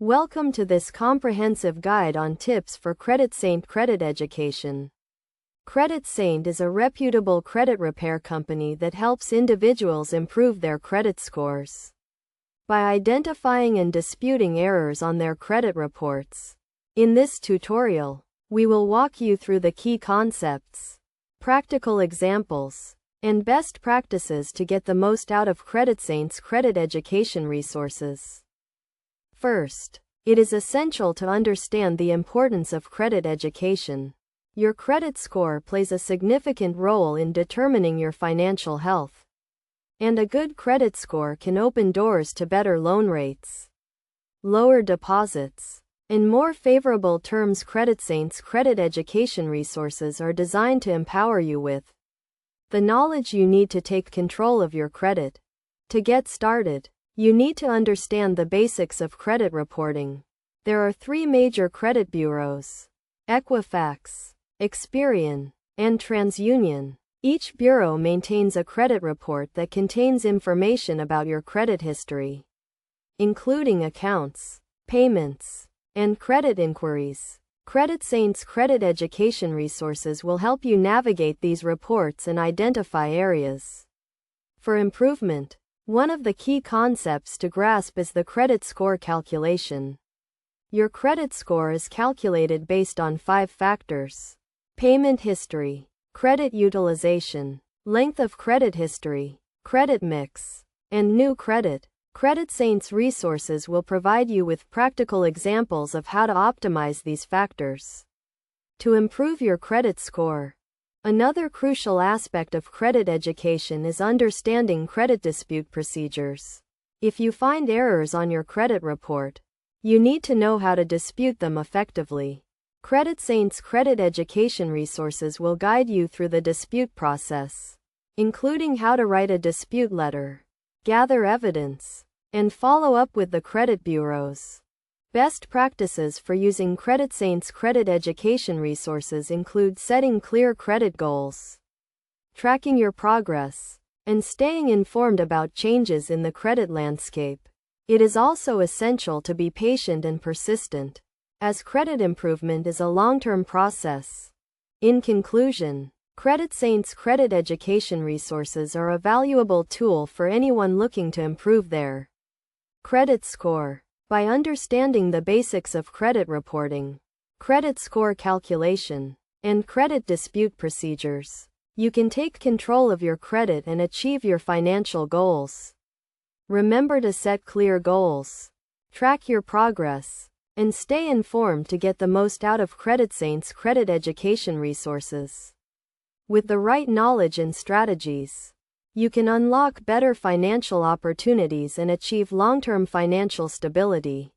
Welcome to this comprehensive guide on tips for CreditSaint credit education. CreditSaint is a reputable credit repair company that helps individuals improve their credit scores by identifying and disputing errors on their credit reports. In this tutorial, we will walk you through the key concepts, practical examples, and best practices to get the most out of CreditSaint's credit education resources. First, it is essential to understand the importance of credit education. Your credit score plays a significant role in determining your financial health, and a good credit score can open doors to better loan rates, lower deposits, and more favorable terms. CreditSaint's credit education resources are designed to empower you with the knowledge you need to take control of your credit. To get started, you need to understand the basics of credit reporting. There are 3 major credit bureaus: Equifax, Experian, and TransUnion. Each bureau maintains a credit report that contains information about your credit history, including accounts, payments, and credit inquiries. CreditSaint's credit education resources will help you navigate these reports and identify areas for improvement. One of the key concepts to grasp is the credit score calculation. Your credit score is calculated based on 5 factors: payment history, credit utilization, length of credit history, credit mix, and new credit. CreditSaint's resources will provide you with practical examples of how to optimize these factors to improve your credit score. Another crucial aspect of credit education is understanding credit dispute procedures. If you find errors on your credit report, you need to know how to dispute them effectively. CreditSaint's credit education resources will guide you through the dispute process, including how to write a dispute letter, gather evidence, and follow up with the credit bureaus. Best practices for using CreditSaint's credit education resources include setting clear credit goals, tracking your progress, and staying informed about changes in the credit landscape. It is also essential to be patient and persistent, as credit improvement is a long-term process. In conclusion, CreditSaint's credit education resources are a valuable tool for anyone looking to improve their credit score. By understanding the basics of credit reporting, credit score calculation, and credit dispute procedures, you can take control of your credit and achieve your financial goals. Remember to set clear goals, track your progress, and stay informed to get the most out of CreditSaint's credit education resources. With the right knowledge and strategies, you can unlock better financial opportunities and achieve long-term financial stability.